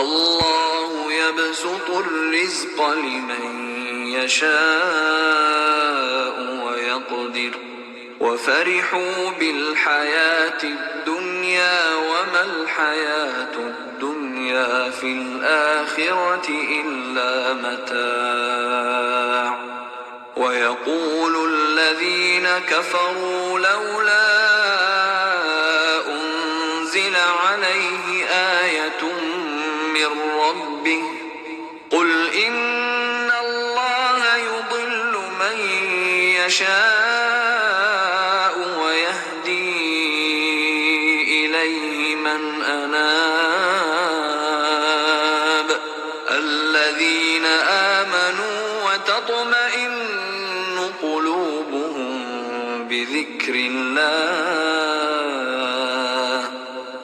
الله يبسط الرزق لمن يشاء ويقدر وفرحوا بالحياة الدنيا وما الحياة الدنيا في الآخرة إلا متاع ويقول الذين كفروا لولا أنزل عليه آية من ربه قل إن الله يضل من يشاء ويهدي إليه من أناب الذين آمنوا وتطمئن قلوبهم بذكر الله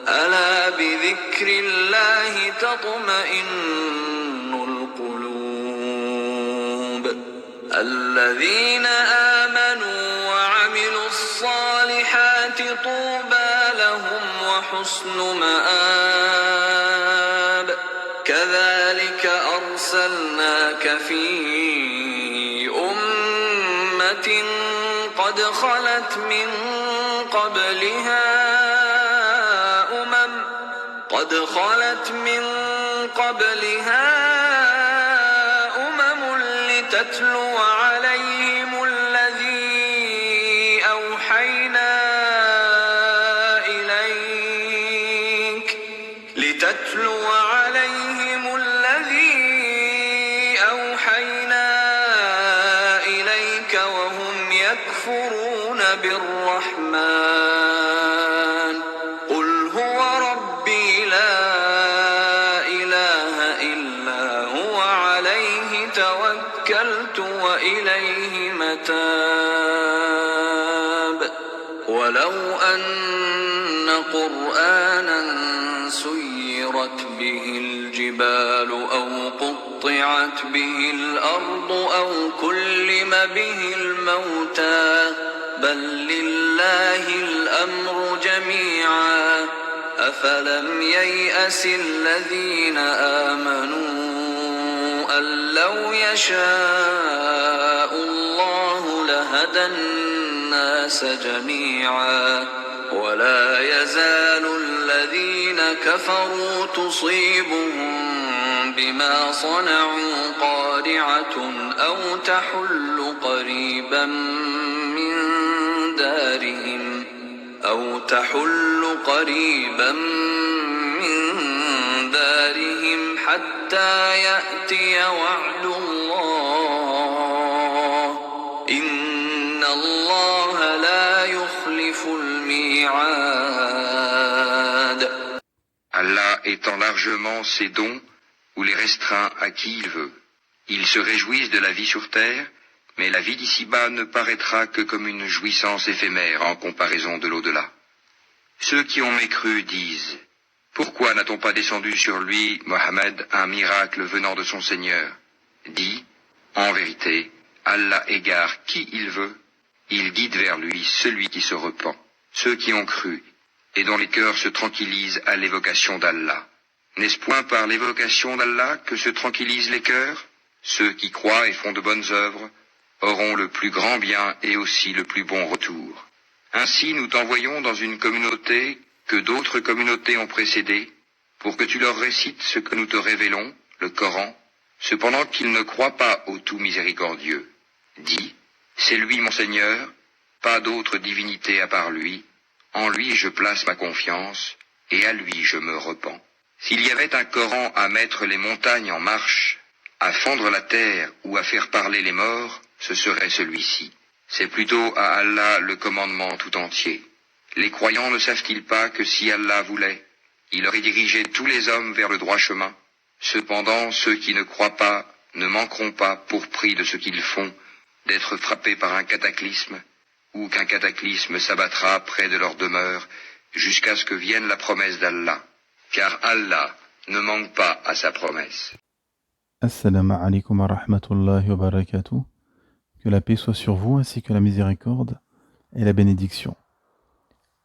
ألا بذكر الله تطمئن القلوب الذين آمنوا وعملوا الصالحات طوبى لهم وحسن مآب كذلك أرسلناك في أمة قد خلت من قبلها أمم لتتلو عليهم الذي أوحينا إليك وهم يكفرون بالرحمن قل هو ربي لا إله إلا هو عليه توكلت وإليه متاب ولو أن قرآنا سيرت به الجبال أو قطعت به الأرض أو كلم به الموتى بل لله الأمر جميعا أفلم ييأس الذين آمنوا أن لو يشاء الله لهدى الناس جميعا ولا يزال الذين كفروا تصيبهم بما صنعوا قارعة أو تحل قريبا من دارهم حتى يأتي وعد الله إن الله لا يخلف الميعاد. Allah étend largement ses dons ou les restreint à qui il veut. Ils se réjouissent de la vie sur terre, mais la vie d'ici-bas ne paraîtra que comme une jouissance éphémère en comparaison de l'au-delà. Ceux qui ont mécru disent « Pourquoi n'a-t-on pas descendu sur lui, Mohammed, un miracle venant de son Seigneur ?» Dis « En vérité, Allah égare qui il veut, il guide vers lui celui qui se repent. » Ceux qui ont cru et dont les cœurs se tranquillisent à l'évocation d'Allah. N'est-ce point par l'évocation d'Allah que se tranquillisent les cœurs ? Ceux qui croient et font de bonnes œuvres auront le plus grand bien et aussi le plus bon retour. Ainsi nous t'envoyons dans une communauté que d'autres communautés ont précédée, pour que tu leur récites ce que nous te révélons, le Coran, cependant qu'ils ne croient pas au tout miséricordieux. Dis, c'est lui mon Seigneur, pas d'autre divinité à part lui, en lui je place ma confiance, et à lui je me repens. S'il y avait un Coran à mettre les montagnes en marche, à fendre la terre ou à faire parler les morts, ce serait celui-ci. C'est plutôt à Allah le commandement tout entier. Les croyants ne savent-ils pas que si Allah voulait, il aurait dirigé tous les hommes vers le droit chemin. Cependant, ceux qui ne croient pas ne manqueront pas, pour prix de ce qu'ils font, d'être frappés par un cataclysme, ou qu'un cataclysme s'abattra près de leur demeure, jusqu'à ce que vienne la promesse d'Allah. Car Allah ne manque pas à sa promesse. Assalamu alaikum wa rahmatullahi wa barakatuh. Que la paix soit sur vous ainsi que la miséricorde et la bénédiction.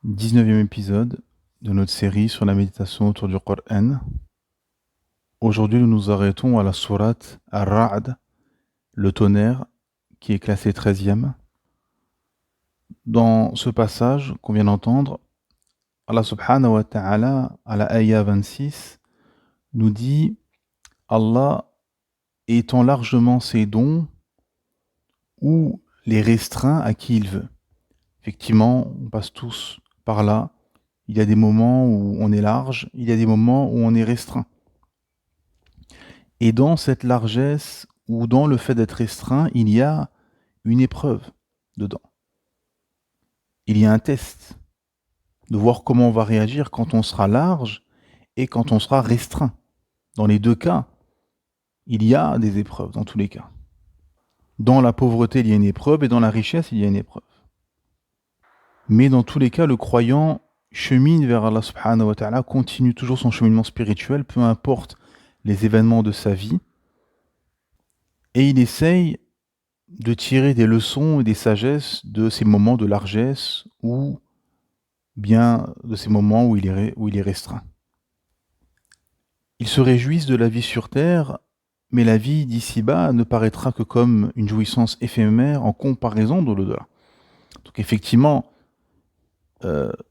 19e épisode de notre série sur la méditation autour du Coran. Aujourd'hui, nous nous arrêtons à la sourate Ar-Ra'd, le tonnerre, qui est classé 13e. Dans ce passage qu'on vient d'entendre, Allah subhanahu wa ta'ala, à la ayah 26, nous dit Allah étend largement ses dons ou les restreint à qui il veut. Effectivement, on passe tous par là. Il y a des moments où on est large, il y a des moments où on est restreint. Et dans cette largesse ou dans le fait d'être restreint, il y a une épreuve dedans. Il y a un test de voir comment on va réagir quand on sera large et quand on sera restreint. Dans les deux cas, il y a des épreuves, dans tous les cas. Dans la pauvreté, il y a une épreuve, et dans la richesse, il y a une épreuve. Mais dans tous les cas, le croyant chemine vers Allah subhanahu wa ta'ala, continue toujours son cheminement spirituel, peu importe les événements de sa vie, et il essaye de tirer des leçons et des sagesses de ces moments de largesse ou bien de ces moments où il est restreint. Ils se réjouissent de la vie sur terre, mais la vie d'ici-bas ne paraîtra que comme une jouissance éphémère en comparaison de l'au-delà. Donc effectivement,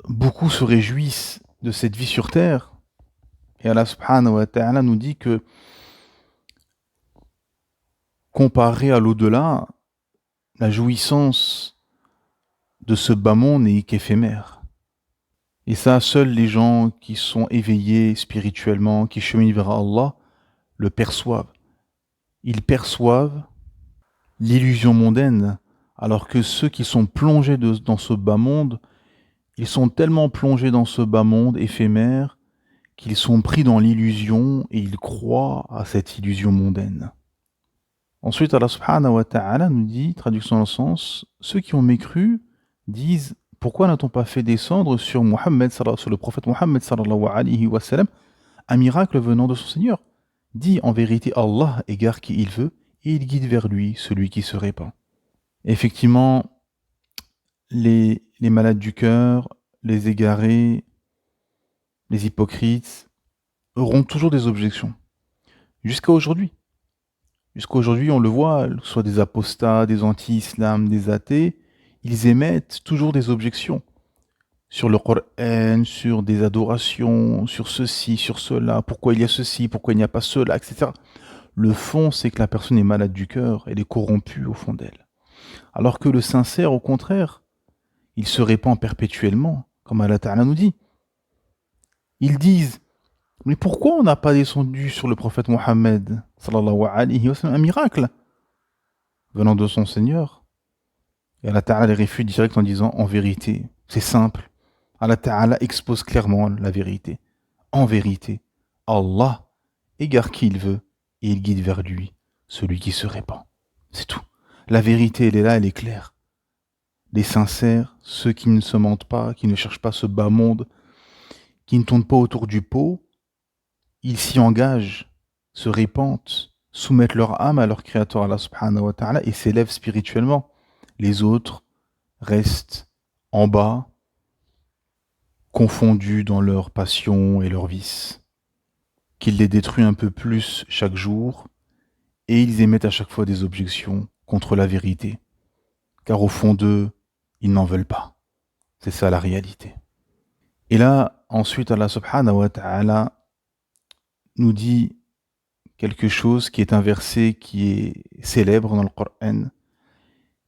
beaucoup se réjouissent de cette vie sur terre, et Allah subhanahu wa ta'ala nous dit que comparé à l'au-delà, la jouissance de ce bas monde n'est qu'éphémère. Et ça, seuls les gens qui sont éveillés spirituellement, qui cheminent vers Allah, le perçoivent. Ils perçoivent l'illusion mondaine, alors que ceux qui sont plongés dans ce bas monde, ils sont tellement plongés dans ce bas monde éphémère qu'ils sont pris dans l'illusion et ils croient à cette illusion mondaine. Ensuite, Allah subhanahu wa ta'ala nous dit, traduction dans le sens, ceux qui ont mécru disent pourquoi n'a-t-on pas fait descendre sur le prophète Mohammed sallallahu alayhi wa sallam, un miracle venant de son Seigneur? Dit en vérité, Allah égare qui il veut et il guide vers lui celui qui se répand. Effectivement, les malades du cœur, les égarés, les hypocrites auront toujours des objections. Jusqu'à aujourd'hui. Jusqu'à aujourd'hui, on le voit, que ce soit des apostats, des anti-islam, des athées, ils émettent toujours des objections sur le Coran, sur des adorations, sur ceci, sur cela, pourquoi il y a ceci, pourquoi il n'y a pas cela, etc. Le fond, c'est que la personne est malade du cœur, elle est corrompue au fond d'elle. Alors que le sincère, au contraire, il se répand perpétuellement, comme Allah Ta'ala nous dit. Ils disent, mais pourquoi on n'a pas descendu sur le prophète Mohammed sallallahu alayhi wa sallam un miracle venant de son Seigneur? Et Allah Ta'ala les réfute direct en disant, en vérité, c'est simple. Allah Ta'ala expose clairement la vérité. En vérité, Allah égare qui il veut et il guide vers lui celui qui se répand. C'est tout. La vérité, elle est là, elle est claire. Les sincères, ceux qui ne se mentent pas, qui ne cherchent pas ce bas monde, qui ne tournent pas autour du pot, ils s'y engagent, se répandent, soumettent leur âme à leur Créateur Allah subhanahu wa ta'ala et s'élèvent spirituellement. Les autres restent en bas, confondus dans leurs passions et leurs vices, qu'il les détruit un peu plus chaque jour, et ils émettent à chaque fois des objections contre la vérité, car au fond d'eux, ils n'en veulent pas. C'est ça la réalité. Et là, ensuite, Allah subhanahu wa ta'ala nous dit quelque chose qui est un verset qui est célèbre dans le Coran,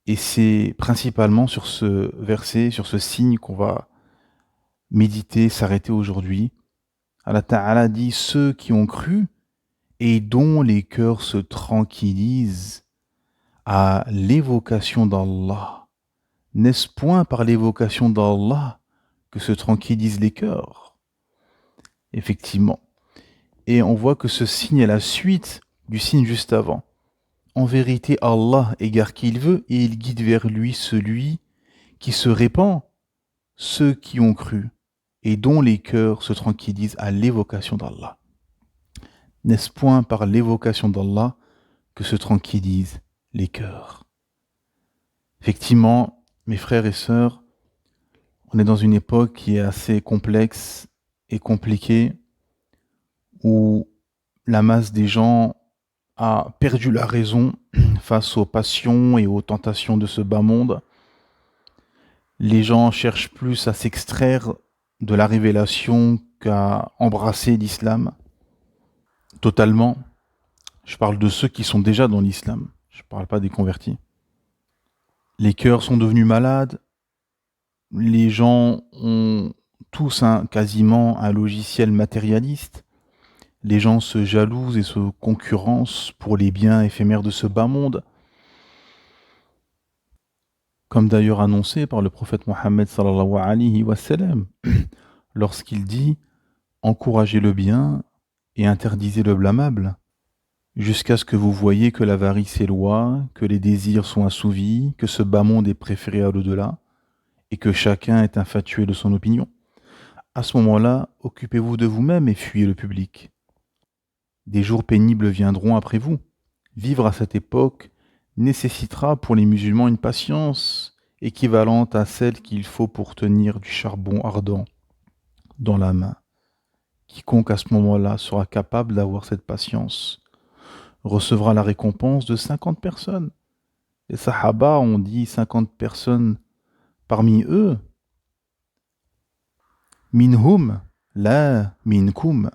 et c'est principalement sur ce verset, sur ce signe qu'on va méditer, s'arrêter aujourd'hui. Allah Ta'ala dit, ceux qui ont cru et dont les cœurs se tranquillisent à l'évocation d'Allah. N'est-ce point par l'évocation d'Allah que se tranquillisent les cœurs? Effectivement. Et on voit que ce signe est la suite du signe juste avant. En vérité, Allah égare qui il veut et il guide vers lui celui qui se répand, ceux qui ont cru et dont les cœurs se tranquillisent à l'évocation d'Allah. N'est-ce point par l'évocation d'Allah que se tranquillisent les cœurs? Effectivement, mes frères et sœurs, on est dans une époque qui est assez complexe et compliquée, où la masse des gens a perdu la raison face aux passions et aux tentations de ce bas monde. Les gens cherchent plus à s'extraire de la révélation qu'à embrasser l'islam totalement. Je parle de ceux qui sont déjà dans l'islam. Je ne parle pas des convertis. Les cœurs sont devenus malades. Les gens ont tous quasiment un logiciel matérialiste. Les gens se jalousent et se concurrencent pour les biens éphémères de ce bas monde. Comme d'ailleurs annoncé par le prophète Mohammed sallallahu alayhi wa sallam, lorsqu'il dit « Encouragez le bien et interdisez le blâmable, jusqu'à ce que vous voyiez que l'avarice est loi, que les désirs sont assouvis, que ce bas monde est préféré à l'au-delà, et que chacun est infatué de son opinion. À ce moment-là, occupez-vous de vous-même et fuyez le public. Des jours pénibles viendront après vous. Vivre à cette époque nécessitera pour les musulmans une patience équivalente à celle qu'il faut pour tenir du charbon ardent dans la main. Quiconque à ce moment-là sera capable d'avoir cette patience recevra la récompense de 50 personnes. Les Sahaba ont dit 50 personnes parmi eux. Minhum, la minkum.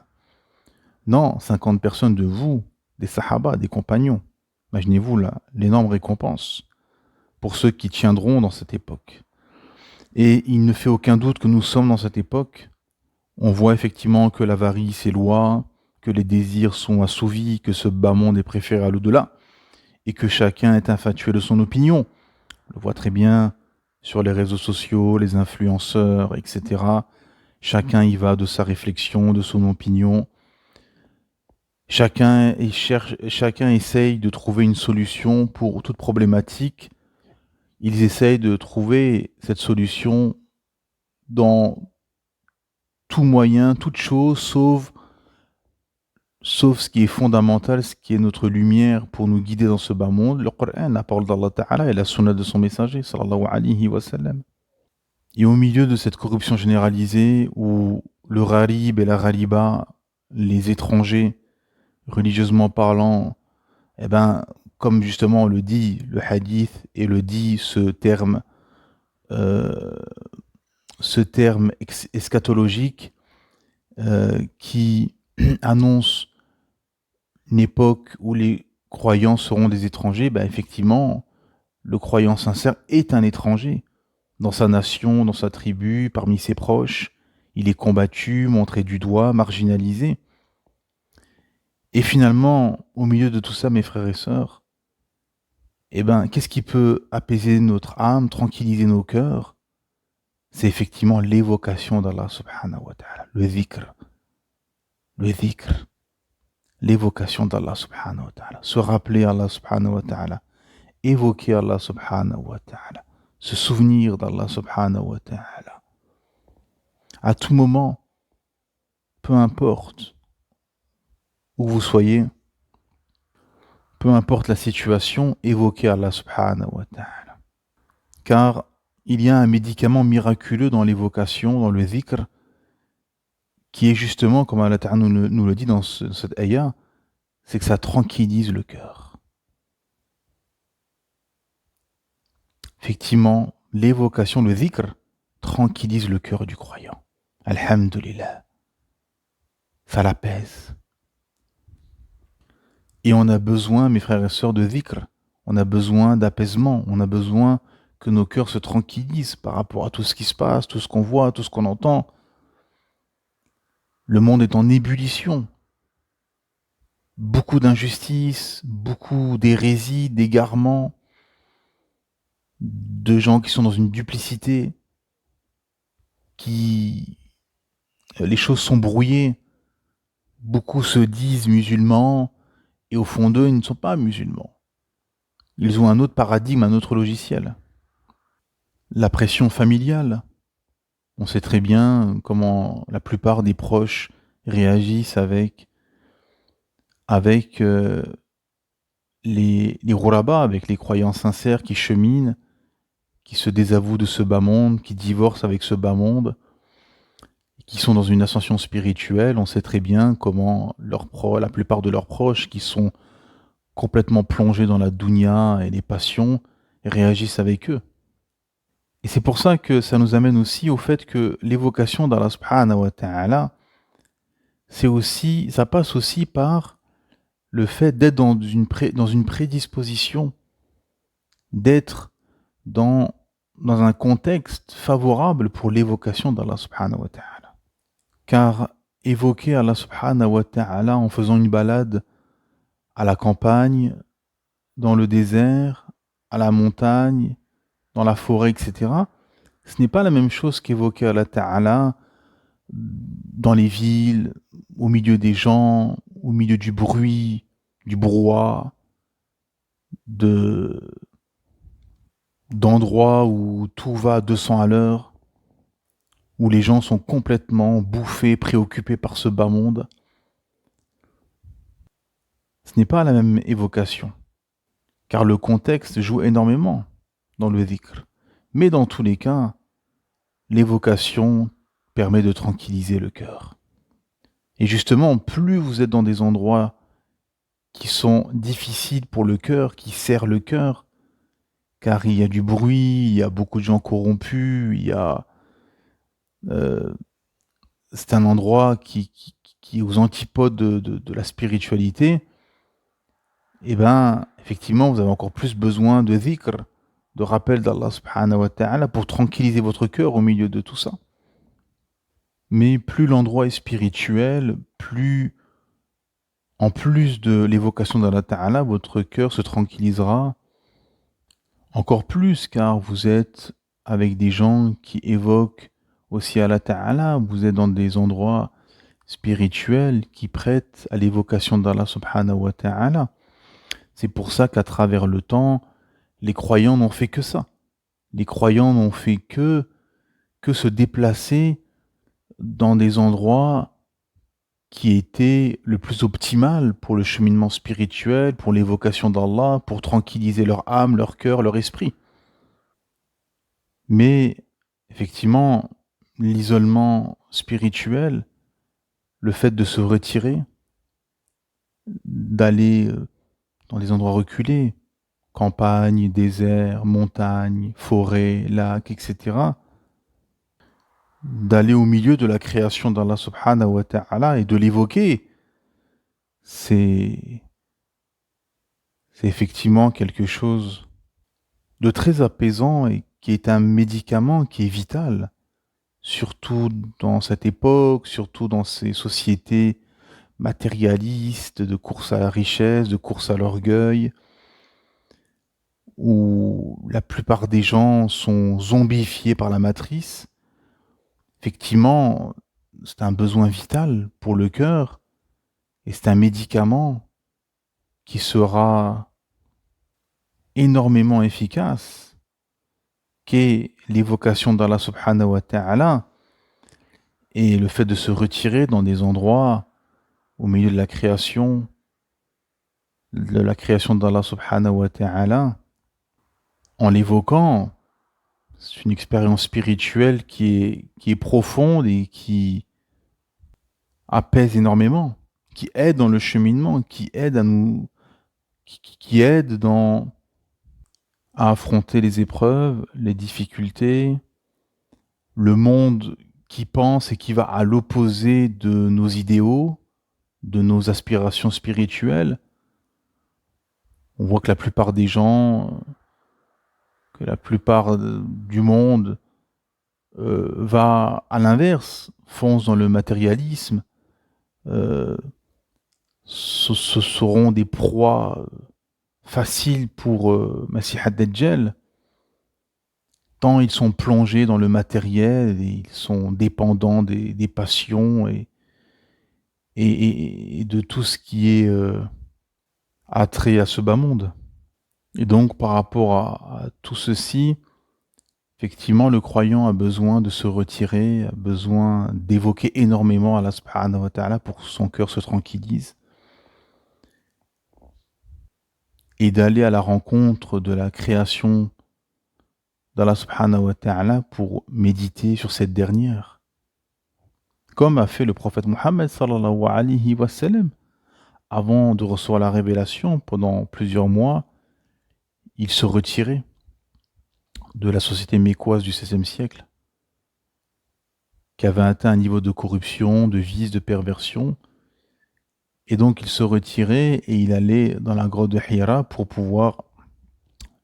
Non, 50 personnes de vous, des Sahaba, des compagnons. Imaginez-vous là, l'énorme récompense pour ceux qui tiendront dans cette époque. Et il ne fait aucun doute que nous sommes dans cette époque. On voit effectivement que l'avarice est loi, que les désirs sont assouvis, que ce bas monde est préféré à l'au-delà, et que chacun est infatué de son opinion. On le voit très bien sur les réseaux sociaux, les influenceurs, etc. Chacun y va de sa réflexion, de son opinion. Chacun essaye de trouver une solution pour toute problématique. Ils essayent de trouver cette solution dans tout moyen, toute chose, sauf ce qui est fondamental, ce qui est notre lumière pour nous guider dans ce bas monde, le Coran, la parole d'Allah Ta'ala et la sunna de son messager, sallallahu alayhi wa sallam. Et au milieu de cette corruption généralisée, où le gharib et la ghaliba, les étrangers, religieusement parlant, eh ben, comme justement le dit le hadith et le dit ce terme eschatologique qui annonce une époque où les croyants seront des étrangers, ben effectivement, le croyant sincère est un étranger dans sa nation, dans sa tribu, parmi ses proches. Il est combattu, montré du doigt, marginalisé. Et finalement, au milieu de tout ça, mes frères et sœurs, eh ben, qu'est-ce qui peut apaiser notre âme, tranquilliser nos cœurs? C'est effectivement l'évocation d'Allah subhanahu wa ta'ala, le dhikr, l'évocation d'Allah subhanahu wa ta'ala, se rappeler Allah subhanahu wa ta'ala, évoquer Allah subhanahu wa ta'ala, se souvenir d'Allah subhanahu wa ta'ala. À tout moment, peu importe où vous soyez, peu importe la situation, évoquez Allah subhanahu wa ta'ala. Car il y a un médicament miraculeux dans l'évocation, dans le dhikr, qui est justement, comme Allah Ta'ala nous le dit dans cette ayah, c'est que ça tranquillise le cœur. Effectivement, l'évocation, le dhikr, tranquillise le cœur du croyant. Alhamdulillah. Ça l'apaise. Et on a besoin, mes frères et sœurs, de dhikr. On a besoin d'apaisement. On a besoin que nos cœurs se tranquillisent par rapport à tout ce qui se passe, tout ce qu'on voit, tout ce qu'on entend. Le monde est en ébullition. Beaucoup d'injustices, beaucoup d'hérésies, d'égarements, de gens qui sont dans une duplicité, les choses sont brouillées. Beaucoup se disent musulmans et au fond d'eux, ils ne sont pas musulmans. Ils ont un autre paradigme, un autre logiciel. La pression familiale. On sait très bien comment la plupart des proches réagissent avec les ghuraba, avec les croyants sincères qui cheminent, qui se désavouent de ce bas monde, qui divorcent avec ce bas monde, qui sont dans une ascension spirituelle, on sait très bien comment la plupart de leurs proches qui sont complètement plongés dans la dunya et les passions réagissent avec eux. Et c'est pour ça que ça nous amène aussi au fait que l'évocation d'Allah subhanahu wa ta'ala, ça passe aussi par le fait d'être dans une prédisposition, d'être dans un contexte favorable pour l'évocation d'Allah subhanahu wa ta'ala. Car évoquer Allah subhanahu wa ta'ala en faisant une balade à la campagne, dans le désert, à la montagne, dans la forêt, etc., ce n'est pas la même chose qu'évoquer Allah ta'ala dans les villes, au milieu des gens, au milieu du bruit, du brouhaha, d'endroits où tout va à 200 à l'heure, où les gens sont complètement bouffés, préoccupés par ce bas monde. Ce n'est pas la même évocation, car le contexte joue énormément dans le dhikr. Mais dans tous les cas, l'évocation permet de tranquilliser le cœur. Et justement, plus vous êtes dans des endroits qui sont difficiles pour le cœur, qui serrent le cœur, car il y a du bruit, il y a beaucoup de gens corrompus, c'est un endroit qui est aux antipodes de la spiritualité, et bien, effectivement, vous avez encore plus besoin de dhikr, de rappel d'Allah subhanahu wa ta'ala pour tranquilliser votre cœur au milieu de tout ça. Mais plus l'endroit est spirituel, plus, en plus de l'évocation d'Allah ta'ala, votre cœur se tranquillisera encore plus, car vous êtes avec des gens qui évoquent aussi Allah ta'ala, vous êtes dans des endroits spirituels qui prêtent à l'évocation d'Allah subhanahu wa ta'ala. C'est pour ça qu'à travers le temps, les croyants n'ont fait que ça. Les croyants n'ont fait que se déplacer dans des endroits qui étaient le plus optimal pour le cheminement spirituel, pour l'évocation d'Allah, pour tranquilliser leur âme, leur cœur, leur esprit. Mais effectivement, l'isolement spirituel, le fait de se retirer, d'aller dans des endroits reculés, campagne, désert, montagne, forêt, lac, etc., d'aller au milieu de la création d'Allah subhanahu wa ta'ala et de l'évoquer, c'est effectivement quelque chose de très apaisant et qui est un médicament qui est vital, surtout dans cette époque, surtout dans ces sociétés matérialistes, de course à la richesse, de course à l'orgueil, où la plupart des gens sont zombifiés par la matrice. Effectivement, c'est un besoin vital pour le cœur et c'est un médicament qui sera énormément efficace, qu'est l'évocation d'Allah subhanahu wa ta'ala et le fait de se retirer dans des endroits au milieu de la création d'Allah subhanahu wa ta'ala, en l'évoquant. C'est une expérience spirituelle qui est profonde et qui apaise énormément, qui aide dans le cheminement, qui aide à affronter les épreuves, les difficultés, le monde qui pense et qui va à l'opposé de nos idéaux, de nos aspirations spirituelles. On voit que la plupart des gens, que la plupart du monde va à l'inverse, fonce dans le matérialisme, ce seront des proies faciles pour Masih ad-Dajjal, tant ils sont plongés dans le matériel et ils sont dépendants des passions et de tout ce qui est attrait à ce bas monde. Et donc par rapport à tout ceci, effectivement, le croyant a besoin de se retirer, a besoin d'évoquer énormément Allah subhanahu wa ta'ala pour que son cœur se tranquillise et d'aller à la rencontre de la création d'Allah subhanahu wa ta'ala pour méditer sur cette dernière. comme a fait le prophète Mohammed sallallahu alayhi wa sallam. Avant de recevoir la révélation, pendant plusieurs mois, il se retirait de la société mécoise du XVIe siècle, qui avait atteint un niveau de corruption, de vice, de perversion. Et donc il se retirait et il allait dans la grotte de Hira pour pouvoir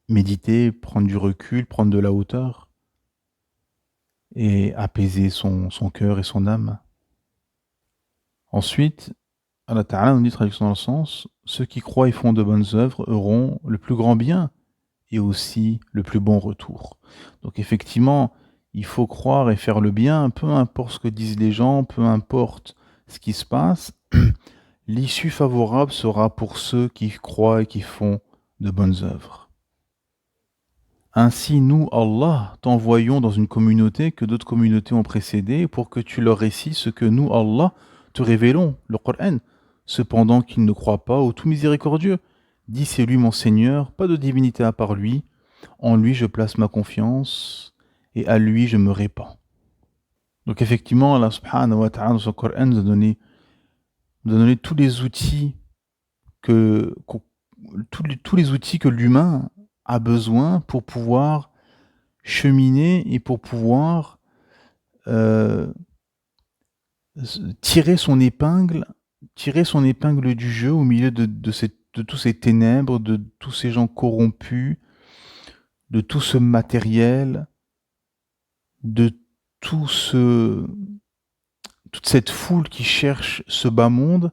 méditer, prendre du recul, prendre de la hauteur et apaiser son cœur et son âme. Ensuite, Allah Ta'ala nous dit, traduction dans le sens, ceux qui croient et font de bonnes œuvres auront le plus grand bien et aussi le plus bon retour. Donc effectivement, il faut croire et faire le bien, peu importe ce que disent les gens, peu importe ce qui se passe, l'issue favorable sera pour ceux qui croient et qui font de bonnes œuvres. Ainsi, nous, Allah, t'envoyons dans une communauté que d'autres communautés ont précédé pour que tu leur récites ce que nous, Allah, te révélons, le Coran. Cependant qu'ils ne croient pas au tout miséricordieux. Dis, c'est lui mon Seigneur, pas de divinité à part lui. En lui je place ma confiance et à lui je me répands. Donc effectivement, Allah subhanahu wa ta'ala dans son Coran nous a donné tous les outils tous les outils que l'humain a besoin pour pouvoir cheminer et pour pouvoir tirer son épingle du jeu au milieu de tous ces ténèbres, de tous ces gens corrompus, de tout ce matériel, de toute cette foule qui cherche ce bas monde.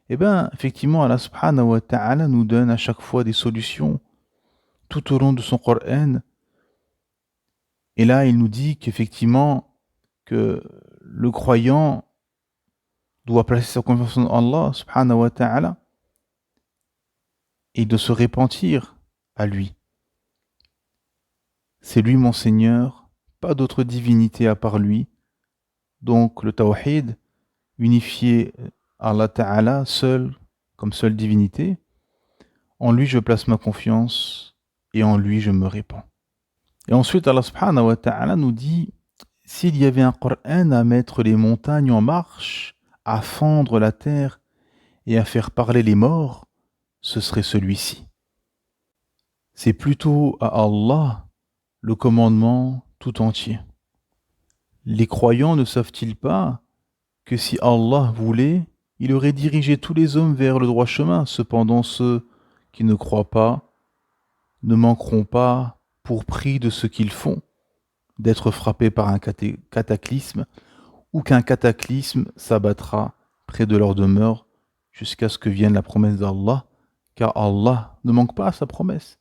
Eh bien, effectivement, Allah subhanahu wa ta'ala nous donne à chaque fois des solutions tout au long de son Coran. Et là, il nous dit qu'effectivement, que le croyant doit placer sa confiance en Allah subhanahu wa ta'ala et de se repentir à lui. C'est lui mon Seigneur, pas d'autre divinité à part lui. Donc le tawhid, unifier Allah ta'ala seul, comme seule divinité, en lui je place ma confiance et en lui je me répands. Et ensuite Allah subhanahu wa ta'ala nous dit, s'il y avait un Coran à mettre les montagnes en marche, à fendre la terre et à faire parler les morts, ce serait celui-ci. C'est plutôt à Allah le commandement tout entier. Les croyants ne savent-ils pas que si Allah voulait, il aurait dirigé tous les hommes vers le droit chemin. Cependant, ceux qui ne croient pas ne manqueront pas, pour prix de ce qu'ils font, d'être frappés par un cataclysme, ou qu'un cataclysme s'abattra près de leur demeure jusqu'à ce que vienne la promesse d'Allah, car Allah ne manque pas à sa promesse.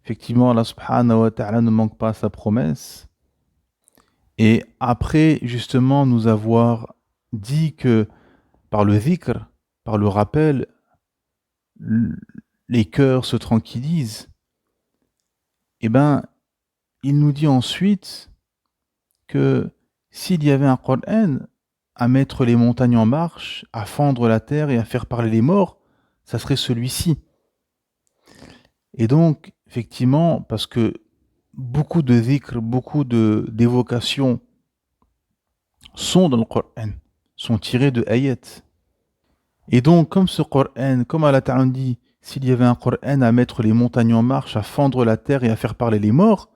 Effectivement, Allah subhanahu wa ta'ala ne manque pas à sa promesse. Et après, justement, nous avoir dit que par le dhikr, par le rappel, les cœurs se tranquillisent, eh bien, il nous dit ensuite que s'il y avait un Coran à mettre les montagnes en marche, à fendre la terre et à faire parler les morts, ça serait celui-ci. Et donc, effectivement, parce que beaucoup de dhikr, beaucoup d'évocations sont dans le Coran, sont tirées de ayats. Et donc, comme ce Coran, comme Allah Ta'ala dit, s'il y avait un Coran à mettre les montagnes en marche, à fendre la terre et à faire parler les morts,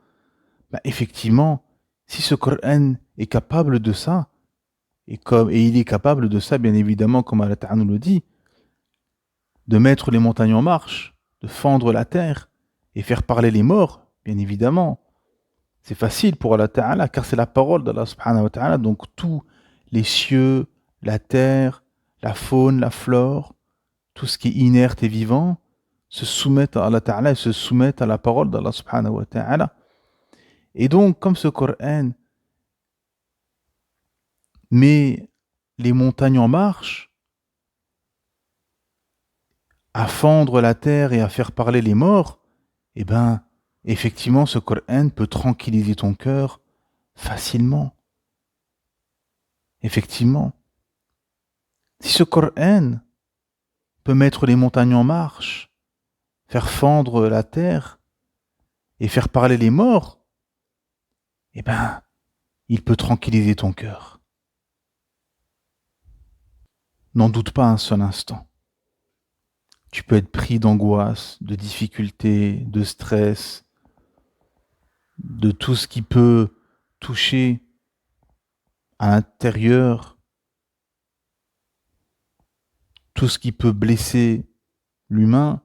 bah effectivement, si ce Coran est capable de ça, et il est capable de ça, bien évidemment, comme Allah Ta'ala nous le dit, de mettre les montagnes en marche, de fendre la terre et faire parler les morts, bien évidemment. C'est facile pour Allah Ta'ala, car c'est la parole d'Allah Subhanahu wa Ta'ala, donc tous les cieux, la terre, la faune, la flore, tout ce qui est inerte et vivant, se soumettent à Allah Ta'ala et se soumettent à la parole d'Allah Subhanahu wa Ta'ala. Et donc, comme ce Coran met les montagnes en marche, à fendre la terre et à faire parler les morts, eh bien, effectivement, ce Coran peut tranquilliser ton cœur facilement. Effectivement. Si ce Coran peut mettre les montagnes en marche, faire fendre la terre et faire parler les morts, eh bien, il peut tranquilliser ton cœur. N'en doute pas un seul instant. Tu peux être pris d'angoisse, de difficultés, de stress, de tout ce qui peut toucher à l'intérieur, tout ce qui peut blesser l'humain.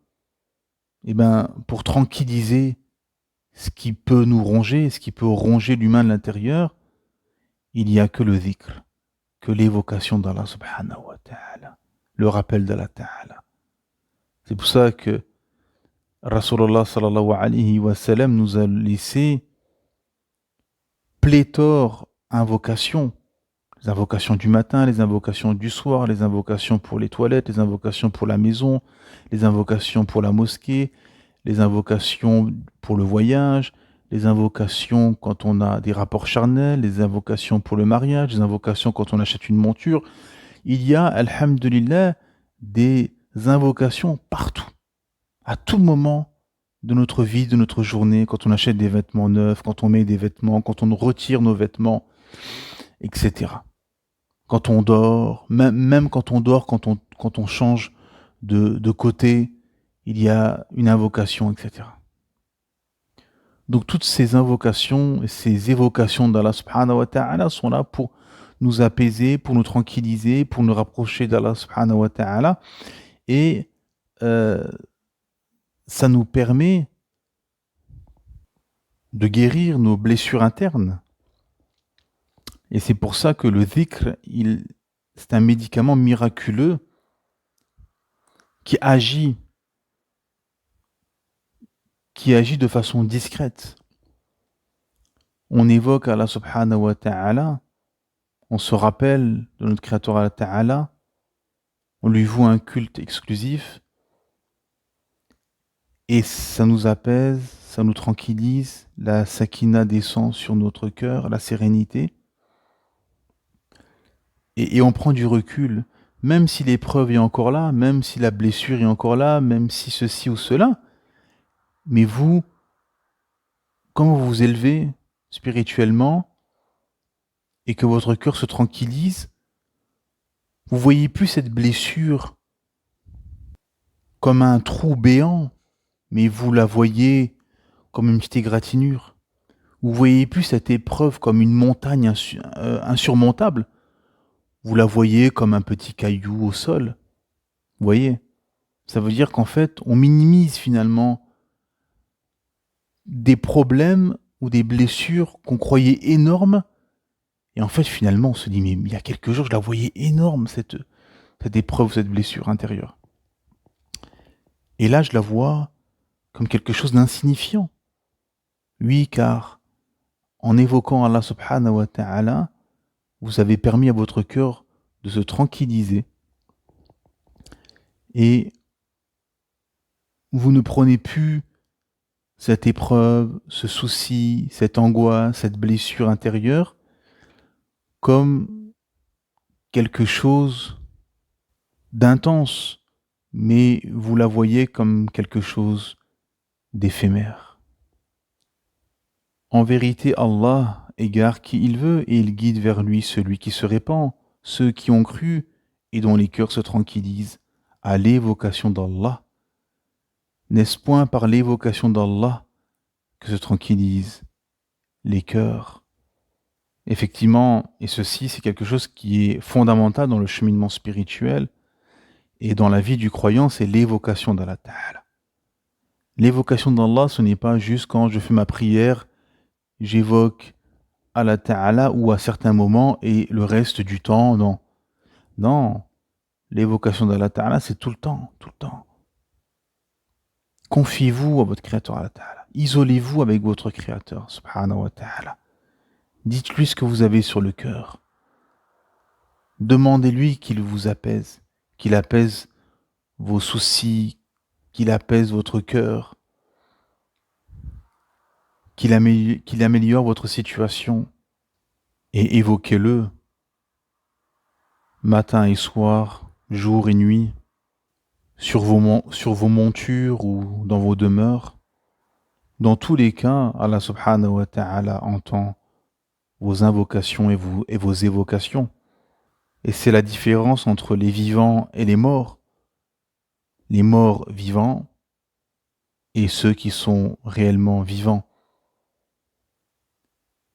Et ben, pour tranquilliser ce qui peut nous ronger, ce qui peut ronger l'humain de l'intérieur, il n'y a que le dhikr, que l'évocation d'Allah subhanahu wa ta'ala, le rappel d'Allah ta'ala. C'est pour ça que Rasulullah sallallahu alayhi wa sallam nous a laissé pléthore invocations. Les invocations du matin, les invocations du soir, les invocations pour les toilettes, les invocations pour la maison, les invocations pour la mosquée, les invocations pour le voyage, les invocations quand on a des rapports charnels, les invocations pour le mariage, les invocations quand on achète une monture. Il y a, alhamdulillah, des invocations partout, à tout moment de notre vie, de notre journée, quand on achète des vêtements neufs, quand on met des vêtements, quand on retire nos vêtements, etc. Quand on dort, même quand on dort, quand on change de côté, il y a une invocation, etc. Donc toutes ces invocations, ces évocations d'Allah subhanahu wa ta'ala sont là pour nous apaiser, pour nous tranquilliser, pour nous rapprocher d'Allah subhanahu wa ta'ala. Et ça nous permet de guérir nos blessures internes. Et c'est pour ça que le dhikr, c'est un médicament miraculeux qui agit de façon discrète. On évoque Allah subhanahu wa ta'ala, on se rappelle de notre créateur Allah ta'ala, on lui voue un culte exclusif, et ça nous apaise, ça nous tranquillise, la sakina descend sur notre cœur, la sérénité, et on prend du recul, même si l'épreuve est encore là, même si la blessure est encore là, même si ceci ou cela, mais vous, quand vous vous élevez spirituellement et que votre cœur se tranquillise, vous voyez plus cette blessure comme un trou béant, mais vous la voyez comme une petite égratignure. Vous voyez plus cette épreuve comme une montagne insurmontable. Vous la voyez comme un petit caillou au sol. Vous voyez ? Ça veut dire qu'en fait, on minimise finalement des problèmes ou des blessures qu'on croyait énormes. Et en fait, finalement, on se dit, mais il y a quelques jours, je la voyais énorme, cette épreuve, cette blessure intérieure. Et là, je la vois comme quelque chose d'insignifiant. Oui, car en évoquant Allah subhanahu wa ta'ala, vous avez permis à votre cœur de se tranquilliser. Et vous ne prenez plus cette épreuve, ce souci, cette angoisse, cette blessure intérieure comme quelque chose d'intense, mais vous la voyez comme quelque chose d'éphémère. En vérité, Allah égare qui il veut et il guide vers lui celui qui se répand, ceux qui ont cru et dont les cœurs se tranquillisent à l'évocation d'Allah. N'est-ce point par l'évocation d'Allah que se tranquillisent les cœurs? Effectivement, et ceci c'est quelque chose qui est fondamental dans le cheminement spirituel et dans la vie du croyant, c'est l'évocation d'Allah Ta'ala. L'évocation d'Allah, ce n'est pas juste quand je fais ma prière, j'évoque Allah Ta'ala ou à certains moments et le reste du temps, non. Non, l'évocation d'Allah Ta'ala, c'est tout le temps, tout le temps. Confiez-vous à votre Créateur Allah Ta'ala. Isolez-vous avec votre Créateur, subhanahu wa ta'ala. Dites-lui ce que vous avez sur le cœur. Demandez-lui qu'il vous apaise, qu'il apaise vos soucis, qu'il apaise votre cœur, qu'il améliore votre situation. Et évoquez-le matin et soir, jour et nuit, sur vos montures ou dans vos demeures. Dans tous les cas, Allah subhanahu wa ta'ala entend vos invocations et vos évocations. Et c'est la différence entre les vivants et les morts vivants et ceux qui sont réellement vivants.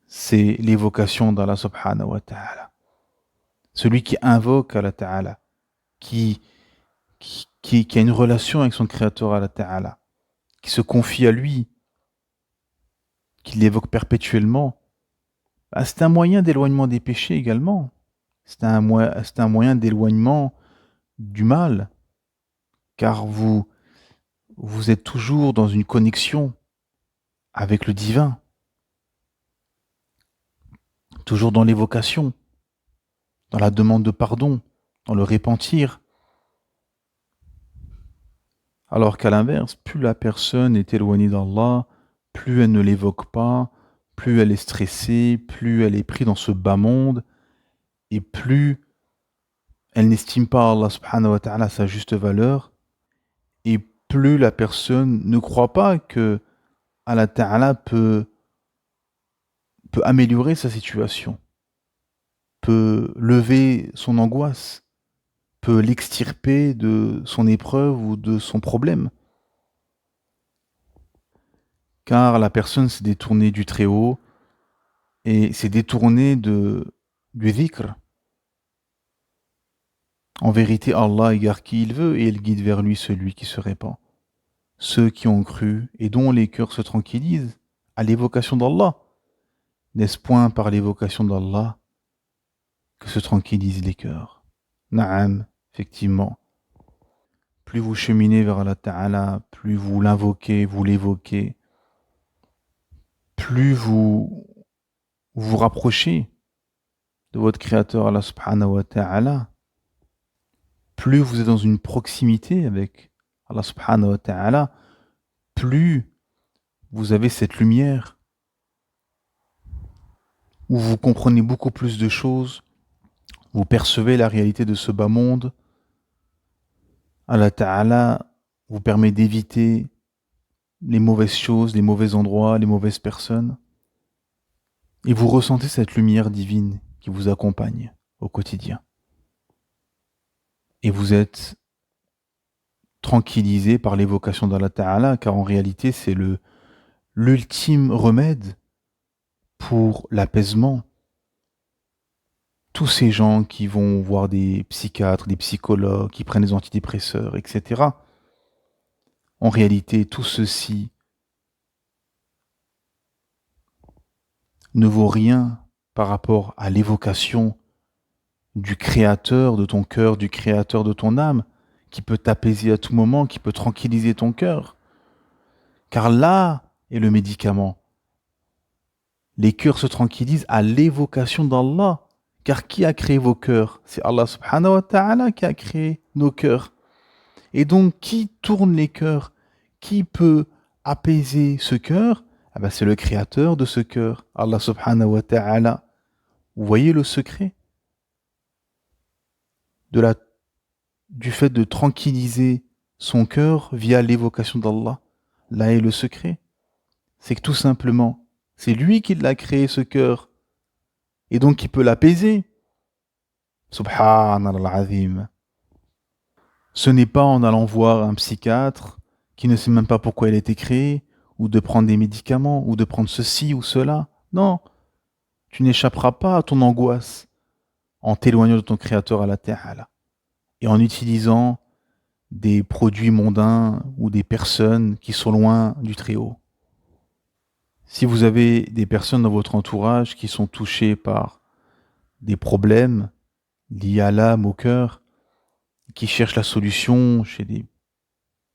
C'est l'évocation d'Allah subhanahu wa ta'ala. Celui qui invoque Allah ta'ala, qui a une relation avec son créateur Allah ta'ala, qui se confie à lui, qui l'évoque perpétuellement, c'est un moyen d'éloignement des péchés également. C'est un moyen d'éloignement du mal, car vous êtes toujours dans une connexion avec le divin, toujours dans l'évocation, dans la demande de pardon, dans le repentir. Alors qu'à l'inverse, plus la personne est éloignée d'Allah, plus elle ne l'évoque pas, plus elle est stressée, plus elle est prise dans ce bas monde, et plus elle n'estime pas Allah subhanahu wa ta'ala à sa juste valeur, et plus la personne ne croit pas que Allah ta'ala peut améliorer sa situation, peut lever son angoisse, peut l'extirper de son épreuve ou de son problème. Car la personne s'est détournée du Très-Haut et s'est détournée du dhikr. En vérité, Allah égare qui il veut et il guide vers lui celui qui se répand. Ceux qui ont cru et dont les cœurs se tranquillisent à l'évocation d'Allah. N'est-ce point par l'évocation d'Allah que se tranquillisent les cœurs? Na'am, effectivement. Plus vous cheminez vers Allah Ta'ala, plus vous l'invoquez, vous l'évoquez, plus vous vous rapprochez de votre Créateur Allah Subhanahu wa Ta'ala, plus vous êtes dans une proximité avec Allah Subhanahu wa Ta'ala, plus vous avez cette lumière où vous comprenez beaucoup plus de choses, vous percevez la réalité de ce bas monde. Allah Ta'ala vous permet d'éviter les mauvaises choses, les mauvais endroits, les mauvaises personnes. Et vous ressentez cette lumière divine qui vous accompagne au quotidien. Et vous êtes tranquillisé par l'évocation d'Allah Ta'ala, car en réalité c'est l'ultime remède pour l'apaisement. Tous ces gens qui vont voir des psychiatres, des psychologues, qui prennent des antidépresseurs, etc. En réalité, tout ceci ne vaut rien par rapport à l'évocation du Créateur de ton cœur, du Créateur de ton âme, qui peut t'apaiser à tout moment, qui peut tranquilliser ton cœur. Car là est le médicament. Les cœurs se tranquillisent à l'évocation d'Allah. Car qui a créé vos cœurs? C'est Allah subhanahu wa ta'ala qui a créé nos cœurs. Et donc, qui tourne les cœurs? Qui peut apaiser ce cœur? C'est le créateur de ce cœur, Allah subhanahu wa ta'ala. Vous voyez le secret du fait de tranquilliser son cœur via l'évocation d'Allah. Là est le secret. C'est que tout simplement, c'est lui qui l'a créé ce cœur. Et donc il peut l'apaiser. Subhanallah azim. Ce n'est pas en allant voir un psychiatre qui ne sait même pas pourquoi il a été créé, ou de prendre des médicaments, ou de prendre ceci ou cela. Non, tu n'échapperas pas à ton angoisse en t'éloignant de ton Créateur Allah Ta'ala et en utilisant des produits mondains ou des personnes qui sont loin du Très-Haut. Si vous avez des personnes dans votre entourage qui sont touchées par des problèmes liés à l'âme, au cœur, qui cherchent la solution chez des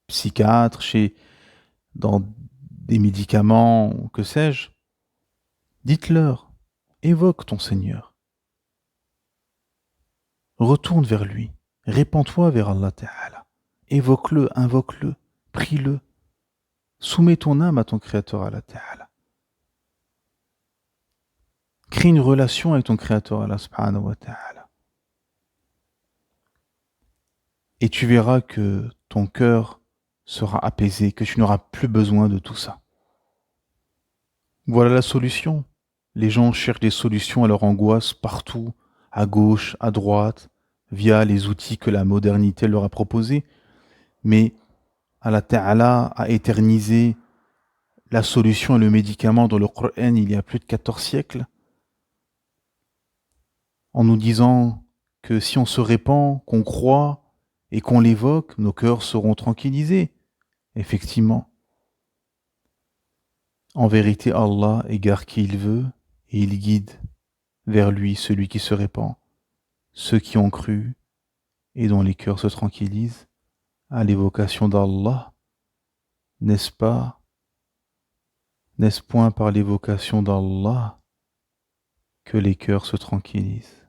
psychiatres, dans des médicaments, que sais-je, dites-leur, évoque ton Seigneur. Retourne vers lui, répands-toi vers Allah Ta'ala. Évoque-le, invoque-le, prie-le. Soumets ton âme à ton Créateur Allah Ta'ala. Crée une relation avec ton Créateur Allah Subhanahu wa Ta'ala. Et tu verras que ton cœur sera apaisé, que tu n'auras plus besoin de tout ça. Voilà la solution. Les gens cherchent des solutions à leur angoisse partout, à gauche, à droite, via les outils que la modernité leur a proposés, mais Allah Ta'ala a éternisé la solution et le médicament dans le Coran il y a plus de 14 siècles, en nous disant que si on se répand, qu'on croit et qu'on l'évoque, nos cœurs seront tranquillisés. Effectivement. En vérité, Allah égare qui il veut et il guide vers lui celui qui se répand, ceux qui ont cru et dont les cœurs se tranquillisent à l'évocation d'Allah. N'est-ce pas, n'est-ce point par l'évocation d'Allah que les cœurs se tranquillisent?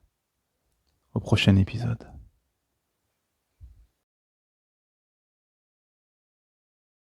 Au prochain épisode.